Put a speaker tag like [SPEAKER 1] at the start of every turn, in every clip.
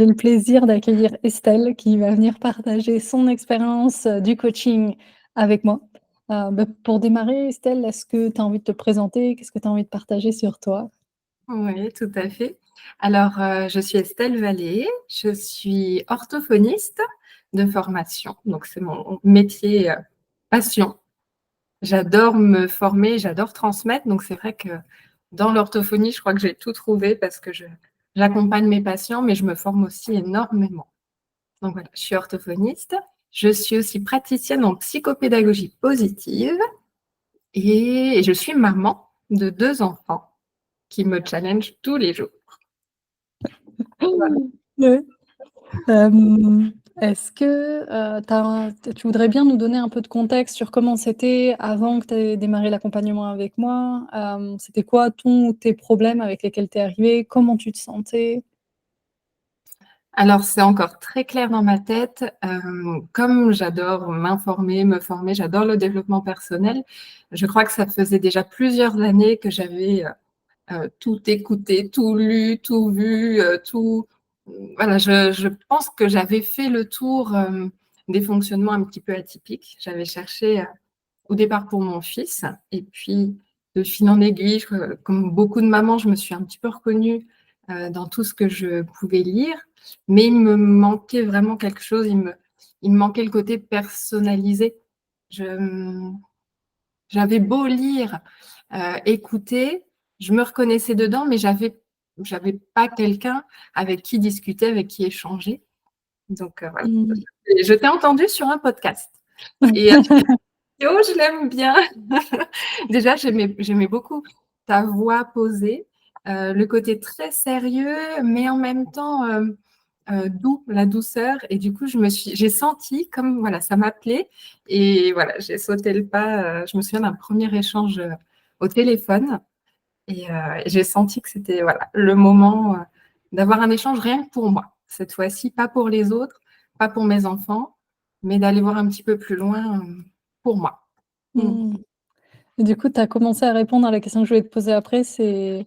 [SPEAKER 1] J'ai le plaisir d'accueillir Estelle qui va venir partager son expérience, du coaching avec moi. Pour démarrer Estelle, est-ce que tu as envie de te présenter? Qu'est-ce que tu as envie de partager sur toi?
[SPEAKER 2] Oui, tout à fait. Alors, je suis Estelle Vallée, je suis orthophoniste de formation, donc c'est mon métier, passion. J'adore me former, j'adore transmettre, donc c'est vrai que dans l'orthophonie, je crois que j'ai tout trouvé parce que j'accompagne mes patients, mais je me forme aussi énormément. Donc voilà, je suis orthophoniste, je suis aussi praticienne en psychopédagogie positive et je suis maman de 2 enfants qui me challengent tous les jours. Voilà.
[SPEAKER 1] Ouais. Est-ce que, tu voudrais bien nous donner un peu de contexte sur comment c'était avant que tu aies démarré l'accompagnement avec moi? C'était quoi ton ou tes problèmes avec lesquels tu es arrivée? Comment tu te sentais?
[SPEAKER 2] Alors, c'est encore très clair dans ma tête. Comme j'adore m'informer, me former, j'adore le développement personnel, je crois que ça faisait déjà plusieurs années que j'avais tout écouté, tout lu, tout vu, tout. Voilà, je pense que j'avais fait le tour des fonctionnements un petit peu atypiques. J'avais cherché au départ pour mon fils, et puis de fil en aiguille, comme beaucoup de mamans, je me suis un petit peu reconnue dans tout ce que je pouvais lire, mais il me manquait vraiment quelque chose, il me manquait le côté personnalisé. Je, J'avais beau lire, écouter, je me reconnaissais dedans, mais j'avais pas quelqu'un avec qui discuter, avec qui échanger. Donc voilà.
[SPEAKER 1] Mmh.
[SPEAKER 2] Et je t'ai entendu sur un podcast. Et oh, je l'aime bien. Déjà, j'aimais beaucoup ta voix posée, le côté très sérieux, mais en même temps doux, la douceur. Et du coup, j'ai senti comme voilà, ça m'appelait. Et voilà, j'ai sauté le pas. Je me souviens d'un premier échange au téléphone, et j'ai senti que c'était voilà le moment d'avoir un échange rien que pour moi. Cette fois-ci, pas pour les autres, pas pour mes enfants, mais d'aller voir un petit peu plus loin pour moi. Mm.
[SPEAKER 1] Mmh. Et du coup, tu as commencé à répondre à la question que je voulais te poser après, et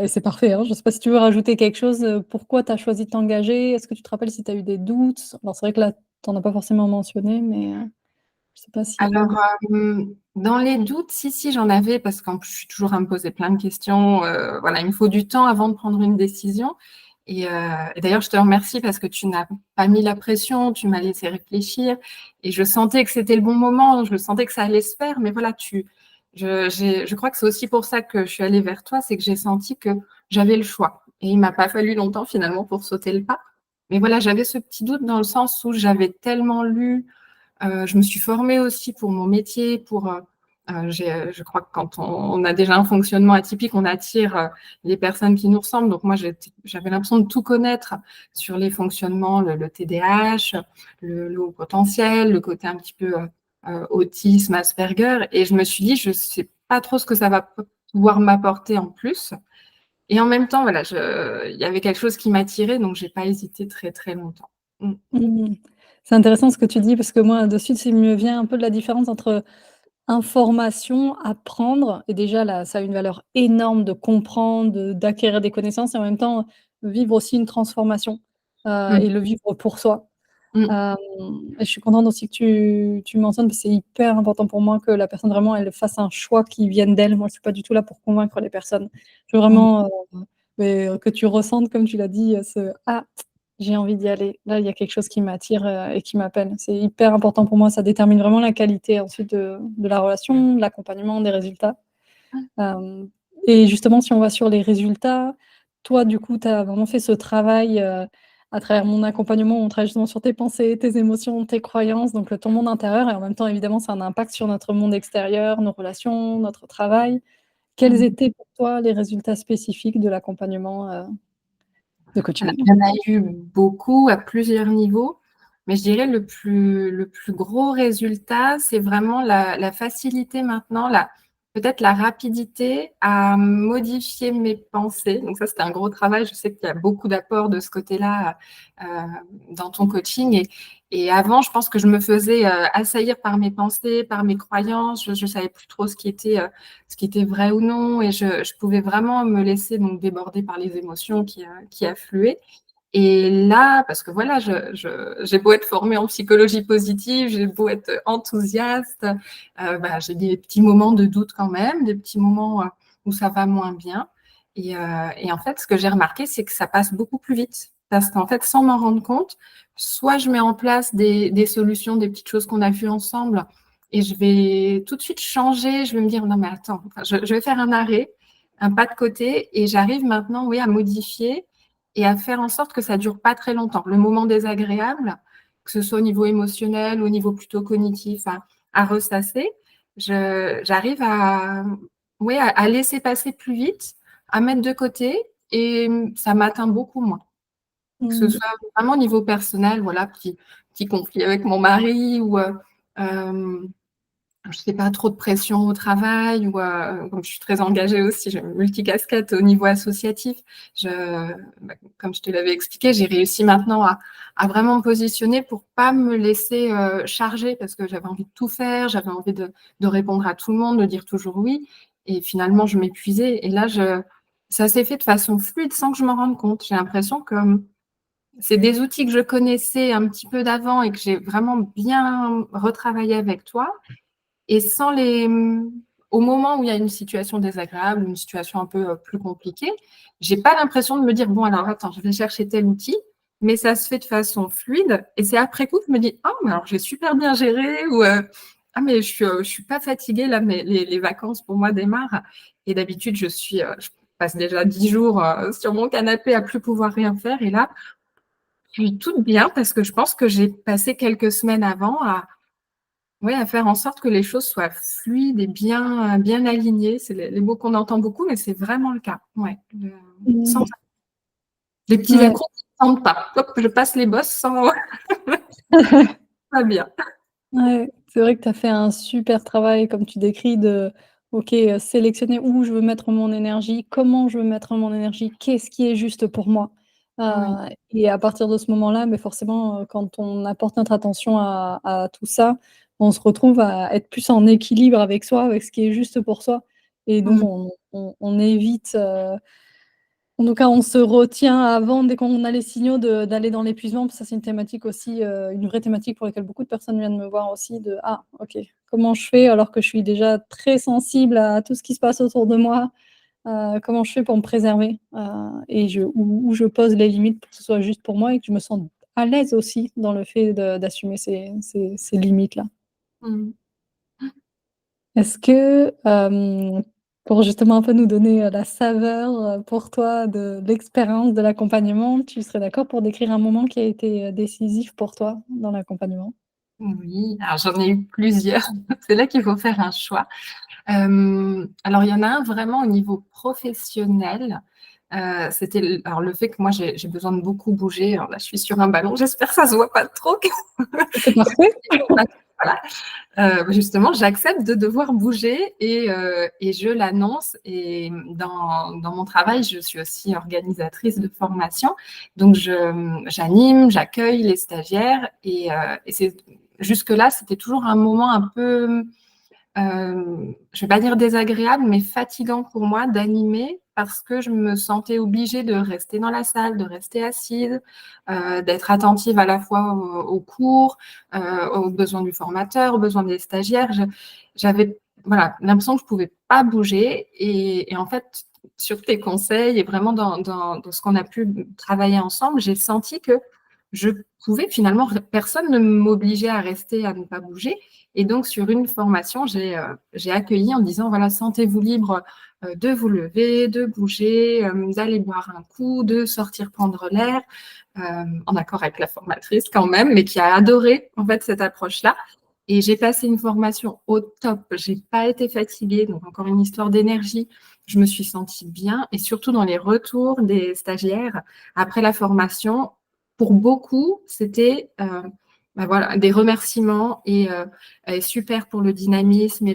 [SPEAKER 1] c'est parfait, hein. Je sais pas si tu veux rajouter quelque chose, pourquoi tu as choisi de t'engager? Est-ce que tu te rappelles si tu as eu des doutes? Alors c'est vrai que là, tu en as pas forcément mentionné, mais, je sais pas s'il y a eu
[SPEAKER 2] Alors,
[SPEAKER 1] des
[SPEAKER 2] dans les doutes, si, j'en avais, parce qu'en plus, je suis toujours à me poser plein de questions. Voilà, il me faut du temps avant de prendre une décision. Et d'ailleurs, je te remercie parce que tu n'as pas mis la pression, tu m'as laissé réfléchir. Et je sentais que c'était le bon moment, je sentais que ça allait se faire. Mais voilà, je crois que c'est aussi pour ça que je suis allée vers toi, c'est que j'ai senti que j'avais le choix. Et il m'a pas fallu longtemps finalement pour sauter le pas. Mais voilà, j'avais ce petit doute dans le sens où j'avais tellement lu. Je me suis formée aussi pour mon métier, je crois que quand on a déjà un fonctionnement atypique, on attire les personnes qui nous ressemblent. Donc moi, j'avais l'impression de tout connaître sur les fonctionnements, le TDAH, le haut potentiel, le côté un petit peu autisme, Asperger. Et je me suis dit, je ne sais pas trop ce que ça va pouvoir m'apporter en plus. Et en même temps, voilà, il y avait quelque chose qui m'attirait, donc je n'ai pas hésité très, très longtemps. Mm.
[SPEAKER 1] mmh. C'est intéressant ce que tu dis parce que moi, de suite, il me vient un peu de la différence entre information, apprendre et déjà là, ça a une valeur énorme de comprendre, d'acquérir des connaissances et en même temps, vivre aussi une transformation,
[SPEAKER 2] Mm.
[SPEAKER 1] et le vivre pour soi.
[SPEAKER 2] Mm.
[SPEAKER 1] Hem et je suis contente aussi que tu mentionnes, parce que c'est hyper important pour moi que la personne vraiment elle fasse un choix qui vienne d'elle. Moi, je suis pas du tout là pour convaincre les personnes. Je veux
[SPEAKER 2] Mm.
[SPEAKER 1] vraiment, que tu ressentes, comme tu l'as dit, ce: «Ah, j'ai envie d'y aller. Là, il y a quelque chose qui m'attire, et qui m'appelle». C'est hyper important pour moi, ça détermine vraiment la qualité ensuite de la relation, de l'accompagnement, des résultats. Hem et justement, si on va sur les résultats, toi, du coup, tu as vraiment fait ce travail, à travers mon accompagnement, on travaille justement sur tes pensées, tes émotions, tes croyances, donc ton monde intérieur et en même temps, évidemment, ça a un impact sur notre monde extérieur, nos relations, notre travail. Quels
[SPEAKER 2] Mm.
[SPEAKER 1] étaient pour toi les résultats spécifiques de l'accompagnement, de
[SPEAKER 2] Alors,
[SPEAKER 1] coaching?
[SPEAKER 2] il y en a eu beaucoup à plusieurs niveaux, mais je dirais le plus gros résultat, c'est vraiment la facilité maintenant, peut-être la rapidité à modifier mes pensées. Donc ça, c'était un gros travail. Je sais qu'il y a beaucoup d'apports de ce côté-là euh, dans ton coaching. Et avant, je pense que je me faisais assaillir par mes pensées, par mes croyances. Je ne savais plus trop ce qui était vrai ou non. Et je pouvais vraiment me laisser donc déborder par les émotions qui affluaient. Et là, parce que voilà, j'ai beau être formée en psychologie positive, j'ai beau être enthousiaste, j'ai des petits moments de doute quand même, des petits moments où ça va moins bien. Et en fait, ce que j'ai remarqué, c'est que ça passe beaucoup plus vite. Parce qu'en fait, sans m'en rendre compte, soit je mets en place des solutions, des petites choses qu'on a vues ensemble, et je vais tout de suite changer. Je vais me dire, non, mais attends, je vais faire un arrêt, un pas de côté, et j'arrive maintenant, oui, à modifier et à faire en sorte que ça ne dure pas très longtemps. Le moment désagréable, que ce soit au niveau émotionnel ou au niveau plutôt cognitif, à ressasser, j'arrive oui, à laisser passer plus vite, à mettre de côté, et ça m'atteint beaucoup moins. Que ce
[SPEAKER 1] Mmh.
[SPEAKER 2] soit vraiment au niveau personnel, voilà, petit conflit avec mon mari ou je sais pas, trop de pression au travail ou comme je suis très engagée aussi, j'ai une multicasquette au niveau associatif. Comme je te l'avais expliqué, j'ai réussi maintenant à vraiment me positionner pour pas me laisser charger parce que j'avais envie de tout faire, j'avais envie de répondre à tout le monde, de dire toujours oui. Et finalement, je m'épuisais. Et là, ça s'est fait de façon fluide sans que je m'en rende compte. J'ai l'impression que c'est des outils que je connaissais un petit peu d'avant et que j'ai vraiment bien retravaillé avec toi. Et au moment où il y a une situation désagréable, une situation un peu plus compliquée, j'ai pas l'impression de me dire, bon, alors attends, je vais chercher tel outil, mais ça se fait de façon fluide. Et c'est après coup que je me dis, oh, mais alors j'ai super bien géré, ou ah, mais je suis pas fatiguée, là, mais les vacances pour moi démarrent. Et d'habitude, je passe déjà 10 jours sur mon canapé à plus pouvoir rien faire. Et là, je suis toute bien parce que je pense que j'ai passé quelques semaines avant oui, à faire en sorte que les choses soient fluides et bien alignées. C'est les mots qu'on entend beaucoup, mais c'est vraiment le cas. Ouais. Sans
[SPEAKER 1] Mmh.
[SPEAKER 2] les petits
[SPEAKER 1] Ouais.
[SPEAKER 2] accros qui ne sentent pas. Hop, je passe les bosses sans pas bien.
[SPEAKER 1] Ouais, c'est vrai que tu as fait un super travail comme tu décris de OK, sélectionner où je veux mettre mon énergie, comment je veux mettre mon énergie, qu'est-ce qui est juste pour moi?
[SPEAKER 2] Oui.
[SPEAKER 1] Et à partir de ce moment-là, mais forcément, quand on apporte notre attention à tout ça, on se retrouve à être plus en équilibre avec soi, avec ce qui est juste pour soi et donc
[SPEAKER 2] Mmh.
[SPEAKER 1] on évite, en tout cas, on se retient avant, dès qu'on a les signaux d'aller dans l'épuisement, parce que ça, c'est une thématique aussi, une vraie thématique pour laquelle beaucoup de personnes viennent me voir aussi de: «Ah OK, comment je fais alors que je suis déjà très sensible à tout ce qui se passe autour de moi? Comment je fais pour me préserver?» Et où je pose les limites pour que ce soit juste pour moi et que je me sente à l'aise aussi dans le fait d'assumer ces limites-là.
[SPEAKER 2] Mmh.
[SPEAKER 1] Est-ce que, pour justement un peu nous donner, la saveur, pour toi de l'expérience de l'accompagnement, tu serais d'accord pour décrire un moment qui a été, décisif pour toi dans l'accompagnement?
[SPEAKER 2] Oui, alors j'en ai eu plusieurs. C'est là qu'il faut faire un choix. Alors il y en a un vraiment au niveau professionnel, c'était le fait que moi j'ai besoin de beaucoup bouger. Alors là, je suis sur un ballon, j'espère que ça se voit pas trop.
[SPEAKER 1] C'est parfait.
[SPEAKER 2] Voilà. Justement, j'accepte de devoir bouger et je l'annonce. Et dans mon travail, je suis aussi organisatrice de formation. Donc, j'anime, j'accueille les stagiaires et c'est jusque-là, c'était toujours un moment un peu je ne vais pas dire désagréable, mais fatigant pour moi d'animer parce que je me sentais obligée de rester dans la salle, de rester assise, d'être attentive à la fois aux cours, aux besoins du formateur, aux besoins des stagiaires. J'avais voilà, l'impression que je ne pouvais pas bouger et en fait, sur tes conseils et vraiment dans ce qu'on a pu travailler ensemble, j'ai senti que je pouvais finalement, personne ne m'obligeait à rester, à ne pas bouger. Et donc, sur une formation, j'ai accueilli en disant, voilà, sentez-vous libre de vous lever, de bouger, d'aller boire un coup, de sortir prendre l'air, en accord avec la formatrice quand même, mais qui a adoré en fait cette approche-là. Et j'ai passé une formation au top. J'ai pas été fatiguée, donc encore une histoire d'énergie. Je me suis sentie bien et surtout dans les retours des stagiaires après la formation, pour beaucoup, c'était voilà, des remerciements et super pour le dynamisme et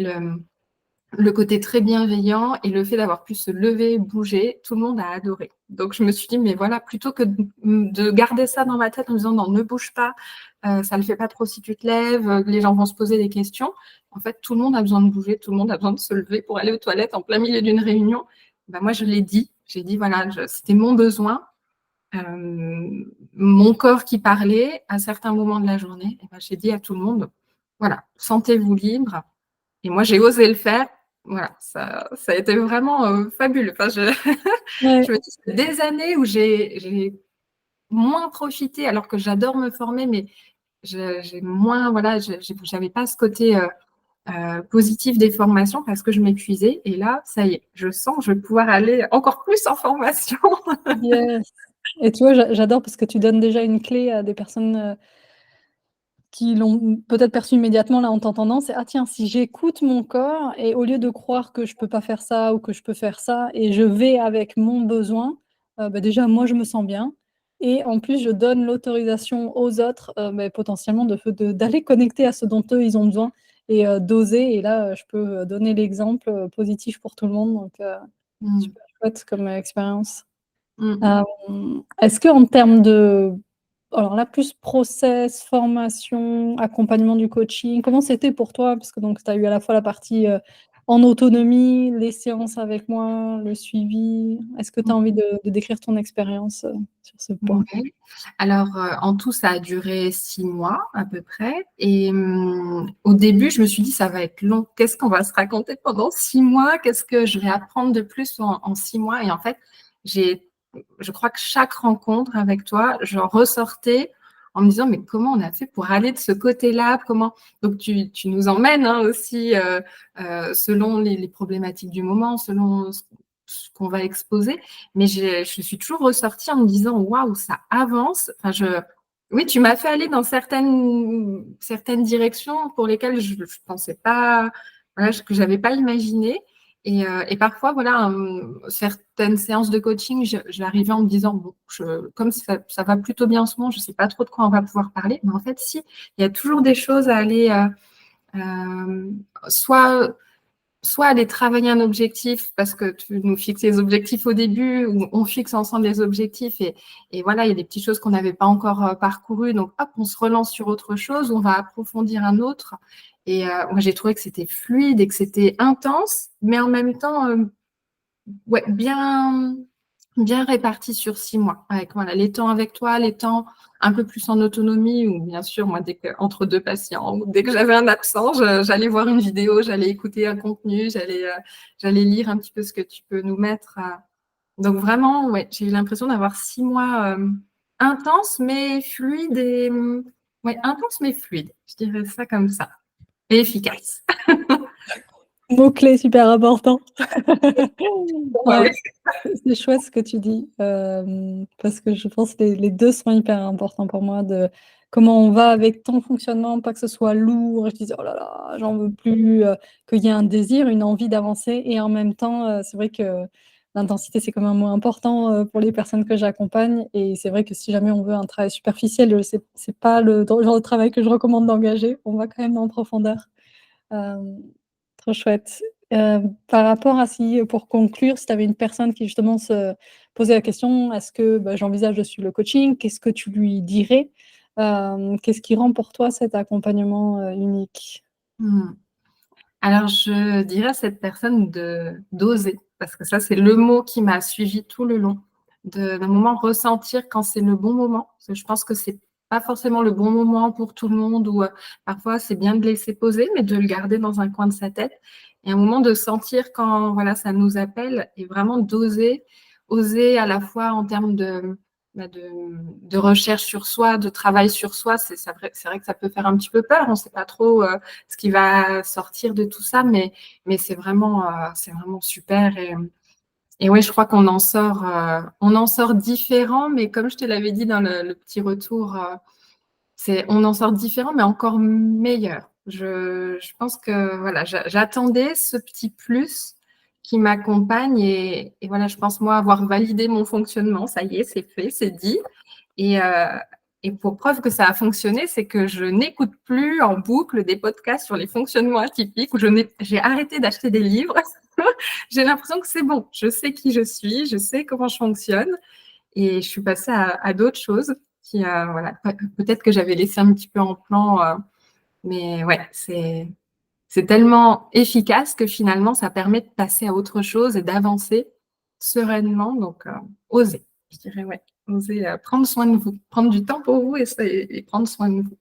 [SPEAKER 2] le côté très bienveillant et le fait d'avoir pu se lever, bouger, tout le monde a adoré. Donc je me suis dit, mais voilà, plutôt que de garder ça dans ma tête en me disant non, ne bouge pas, ça ne le fait pas trop si tu te lèves, les gens vont se poser des questions. En fait, tout le monde a besoin de bouger, tout le monde a besoin de se lever pour aller aux toilettes en plein milieu d'une réunion. Ben, moi, je l'ai dit, j'ai dit, voilà, c'était mon besoin. mon corps qui parlait à certains moments de la journée. Et ben, j'ai dit à tout le monde, voilà, sentez-vous libre. Et moi, j'ai osé le faire. Voilà, ça a été vraiment fabuleux. Enfin,
[SPEAKER 1] Ouais.
[SPEAKER 2] je me dis, c'est des années où j'ai moins profité, alors que j'adore me former, mais j'ai moins, voilà, j'avais pas ce côté positif des formations parce que je m'épuisais. Et là, ça y est, je sens que je vais pouvoir aller encore plus en formation.
[SPEAKER 1] Yes. Et tu vois, j'adore parce que tu donnes déjà une clé à des personnes, qui l'ont peut-être perçu immédiatement là en t'entendant, c'est: «Ah tiens, si j'écoute mon corps et au lieu de croire que je peux pas faire ça ou que je peux faire ça et je vais avec mon besoin, bah, déjà moi je me sens bien et en plus je donne l'autorisation aux autres, beh, potentiellement d'aller connecter à ce dont eux ils ont besoin et d'oser» et là, je peux, donner l'exemple, positif pour tout le monde donc
[SPEAKER 2] Mm.
[SPEAKER 1] super chouette comme, expérience.
[SPEAKER 2] Mm.
[SPEAKER 1] Est-ce qu'en termes de alors là, plus process, formation, accompagnement du coaching, comment c'était pour toi? Parce que donc tu as eu à la fois la partie, en autonomie, les séances avec moi, le suivi. Est-ce que tu as envie de décrire ton expérience, sur ce point?
[SPEAKER 2] Ouais. Alors, en tout, ça a duré 6 mois à peu près et au début, je me suis dit: «Ça va être long. Qu'est-ce qu'on va se raconter pendant 6 mois? Qu'est-ce que je vais apprendre de plus en 6 mois?» Et en fait, j'ai je crois que chaque rencontre avec toi, j'en ressortais en me disant: «Mais comment on a fait pour aller de ce côté-là? Comment?» Donc tu nous emmènes, hein, aussi, selon les problématiques du moment, selon ce qu'on va exposer. Mais je suis toujours ressortie en me disant: «Waouh, ça avance». Enfin, oui, tu m'as fait aller dans certaines directions pour lesquelles je pensais pas, voilà, que j'avais pas imaginé. Et parfois, voilà, certaines séances de coaching, j'arrivais en me disant: «Bon, comme ça va plutôt bien en ce moment, je sais pas trop de quoi on va pouvoir parler». Mais en fait, si, il y a toujours des choses à aller, soit aller travailler un objectif parce que tu nous fixes les objectifs au début, ou on fixe ensemble les objectifs et voilà, il y a des petites choses qu'on n'avait pas encore parcourues, donc hop, on se relance sur autre chose, on va approfondir un autre. Et moi, j'ai trouvé que c'était fluide et que c'était intense, mais en même temps, ouais, bien réparti sur 6 mois, avec voilà, les temps avec toi, les temps un peu plus en autonomie, ou bien sûr, moi, entre deux patients, ou dès que j'avais un absent, j'allais voir une vidéo, j'allais écouter un contenu, j'allais lire un petit peu ce que tu peux nous mettre. Donc vraiment, ouais, j'ai eu l'impression d'avoir 6 mois intenses, mais fluides et ouais, intenses, mais fluides. Je dirais ça comme ça. Et efficaces.
[SPEAKER 1] Mot-clé super important.
[SPEAKER 2] Ouais.
[SPEAKER 1] Ah, c'est chouette ce que tu dis, parce que je pense que les 2 sont hyper importants pour moi, de comment on va avec ton fonctionnement, pas que ce soit lourd et je dise: «Oh là là, j'en veux plus», qu'il y ait un désir, une envie d'avancer et en même temps, c'est vrai que l'intensité, c'est comme un mot important, pour les personnes que j'accompagne et c'est vrai que si jamais on veut un travail superficiel, c'est pas le genre de travail que je recommande d'engager. On va quand même en profondeur. Hem, Trop chouette. Par rapport à si pour conclure, si tu avais une personne qui justement se posait la question: «Est-ce que, bah, j'envisage de suivre le coaching?» qu'est-ce que tu lui dirais? Qu'est-ce qui rend pour toi cet accompagnement, unique?
[SPEAKER 2] Mmh. Alors, je dirais à cette personne d'oser, parce que ça, c'est le mot qui m'a suivi tout le long. D'un moment ressentir quand c'est le bon moment, parce que je pense que c'est pas forcément le bon moment pour tout le monde, ou parfois c'est bien de laisser poser, mais de le garder dans un coin de sa tête. Et un moment de sentir quand voilà, ça nous appelle, et vraiment d'oser, oser à la fois en termes bah, de recherche sur soi, de travail sur soi. C'est vrai que ça peut faire un petit peu peur, on ne sait pas trop ce qui va sortir de tout ça, mais c'est vraiment super. Et ouais, je crois on en sort différent, mais comme je te l'avais dit dans le petit retour, on en sort différent, mais encore meilleur. Je pense que voilà, j'attendais ce petit plus qui m'accompagne, et voilà, je pense moi avoir validé mon fonctionnement. Ça y est, c'est fait, c'est dit. Et, euh, et pour preuve que ça a fonctionné, c'est que je n'écoute plus en boucle des podcasts sur les fonctionnements atypiques, où j'ai arrêté d'acheter des livres. J'ai l'impression que c'est bon. Je sais qui je suis, je sais comment je fonctionne, et je suis passée à d'autres choses qui, voilà, peut-être que j'avais laissé un petit peu en plan, mais ouais, c'est tellement efficace que finalement, ça permet de passer à autre chose et d'avancer sereinement. Donc, oser, je dirais, ouais. oser prendre soin de vous, prendre du temps pour vous et prendre soin de vous.